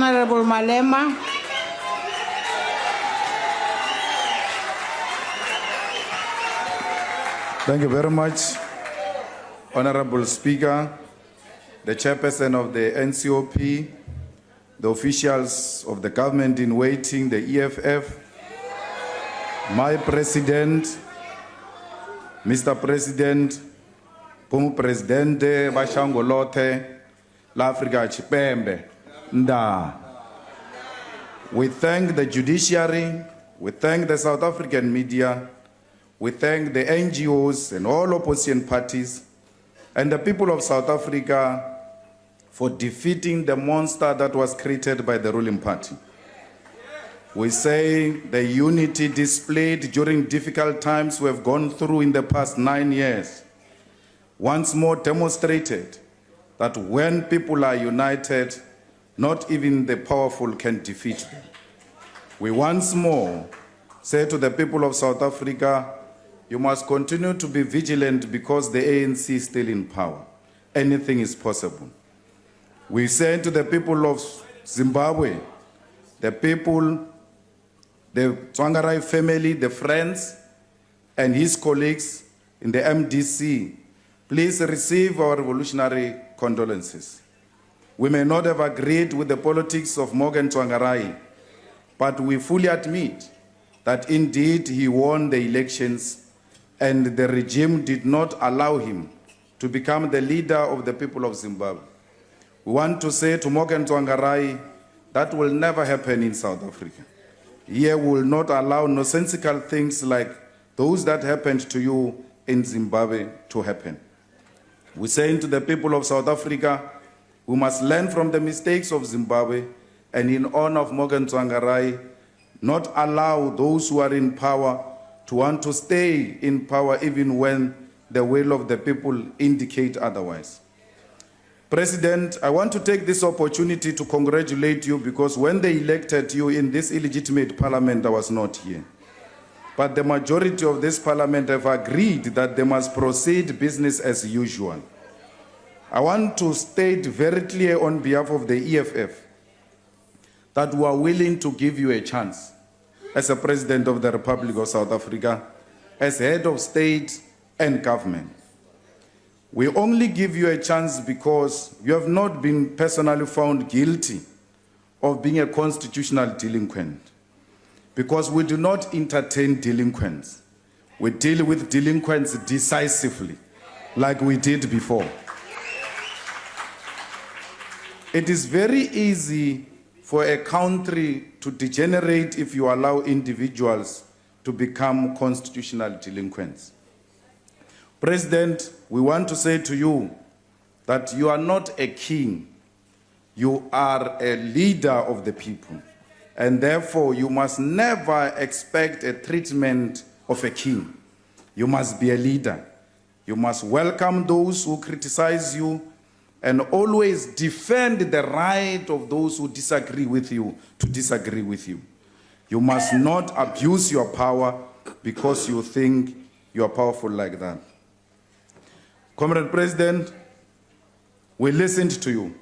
Honorable Malema. Thank you very much, Honorable Speaker, the Chairperson of the NCOP, the officials of the government in waiting, the EFF, my President, Mr. President, Pumu Presidente, Bashangolote, l'Africa Chipembe, Nda. We thank the judiciary, we thank the South African media, we thank the NGOs and all opposition parties and the people of South Africa for defeating the monster that was created by the ruling party. We say the unity displayed during difficult times we have gone through in the past 9 years once more demonstrated that when people are united, not even the powerful can defeat them. We once more say to the people of South Africa, you must continue to be vigilant because the ANC is still in power. Anything is possible. We say to the people of Zimbabwe, the people, the Tsvangirai family, the friends, and his colleagues in the MDC, please receive our revolutionary condolences. We may not have agreed with the politics of Morgan Tsvangirai, but we fully admit that indeed he won the elections and the regime did not allow him to become the leader of the people of Zimbabwe. We want to say to Morgan Tsvangirai, that will never happen in South Africa. Here we will not allow nonsensical things like those that happened to you in Zimbabwe to happen. We're saying to the people of South Africa, we must learn from the mistakes of Zimbabwe and in honor of Morgan Tsvangirai, not allow those who are in power to want to stay in power even when the will of the people indicate otherwise. President, I want to take this opportunity to congratulate you because when they elected you in this illegitimate parliament, I was not here. But the majority of this parliament have agreed that they must proceed business as usual. I want to state very clear on behalf of the EFF that we are willing to give you a chance as a President of the Republic of South Africa, as head of state and government. We only give you a chance because you have not been personally found guilty of being a constitutional delinquent. Because we do not entertain delinquents. We deal with delinquents decisively, like we did before. It is very easy for a country to degenerate if you allow individuals to become constitutional delinquents. President, we want to say to you that you are not a king. You are a leader of the people. And therefore, you must never expect a treatment of a king. You must be a leader. You must welcome those who criticize you and always defend the right of those who disagree with you to disagree with you. You must not abuse your power because you think you are powerful like that. Comrade President, we listened to you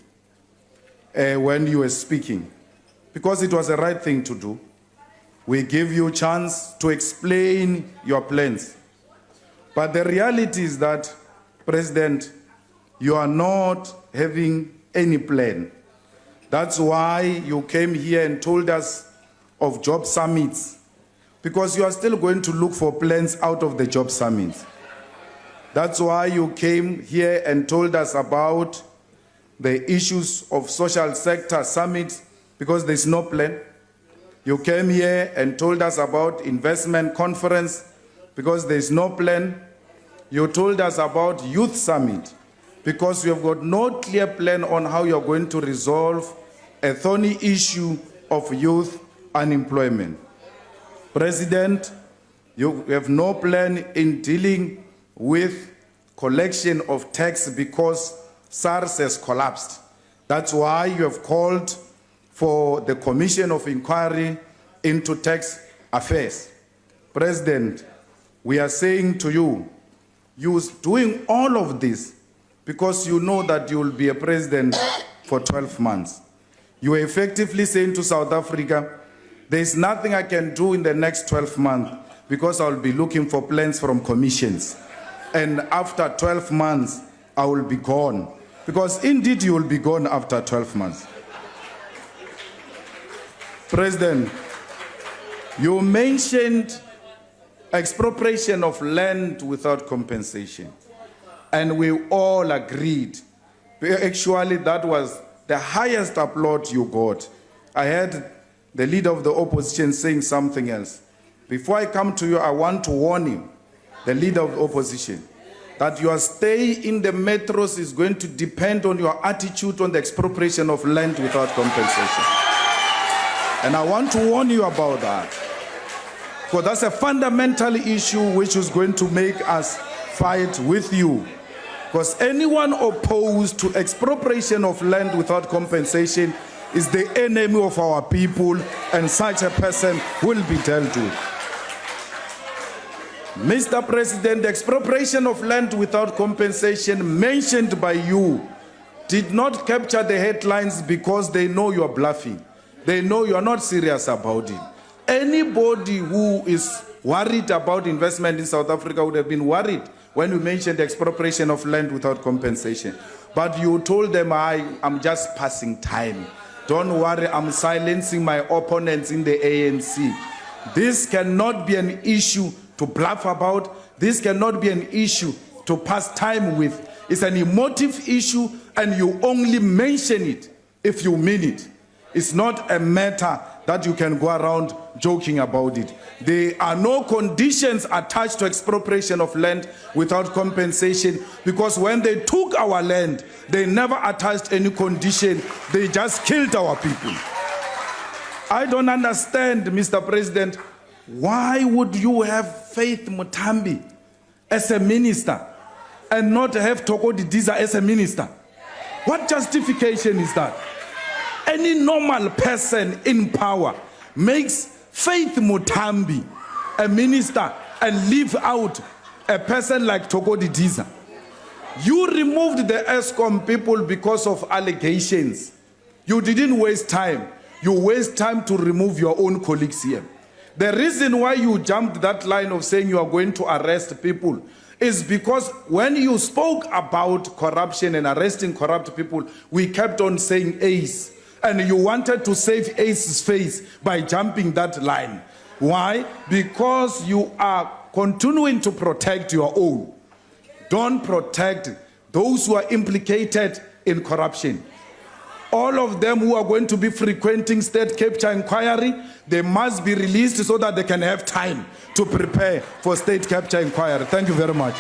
when you were speaking because it was the right thing to do. We give you a chance to explain your plans. But the reality is that, President, you are not having any plan. That's why you came here and told us of job summits, because you are still going to look for plans out of the job summits. That's why you came here and told us about the issues of social sector summits, because there's no plan. You came here and told us about investment conference, because there's no plan. You told us about youth summit, because you have got no clear plan on how you're going to resolve a thorny issue of youth unemployment. President, you have no plan in dealing with collection of tax because SARS has collapsed. That's why you have called for the Commission of Inquiry into Tax Affairs. President, we are saying to you, you're doing all of this because you know that you will be a president for 12 months. You are effectively saying to South Africa, there is nothing I can do in the next 12 months because I'll be looking for plans from commissions. And after 12 months, I will be gone. Because indeed you will be gone after 12 months. President, you mentioned expropriation of land without compensation. And we all agreed. Actually, that was the highest applaud you got. I heard the leader of the opposition saying something else. Before I come to you, I want to warn you, the leader of the opposition, that your stay in the metros is going to depend on your attitude on the expropriation of land without compensation. And I want to warn you about that. Because that's a fundamental issue which is going to make us fight with you. Because anyone opposed to expropriation of land without compensation is the enemy of our people, and such a person will be dealt with. Mr. President, the expropriation of land without compensation mentioned by you did not capture the headlines because they know you are bluffing. They know you are not serious about it. Anybody who is worried about investment in South Africa would have been worried when we mentioned the expropriation of land without compensation. But you told them, I'm just passing time. Don't worry, I'm silencing my opponents in the ANC. This cannot be an issue to bluff about. This cannot be an issue to pass time with. It's an emotive issue, and you only mention it if you mean it. It's not a matter that you can go around joking about it. There are no conditions attached to expropriation of land without compensation, because when they took our land, they never attached any condition. They just killed our people. I don't understand, Mr. President, why would you have Faith Mutambi as a minister and not have Toko Didiza as a minister? What justification is that? Any normal person in power makes Faith Mutambi a minister and leave out a person like Toko Didiza. You removed the ESCOM people because of allegations. You didn't waste time. You waste time to remove your own colleagues here. The reason why you jumped that line of saying you are going to arrest people is because when you spoke about corruption and arresting corrupt people, we kept on saying ACE. And you wanted to save ACE's face by jumping that line. Why? Because you are continuing to protect your own. Don't protect those who are implicated in corruption. All of them who are going to be frequenting state capture inquiry, they must be released so that they can have time to prepare for state capture inquiry. Thank you very much.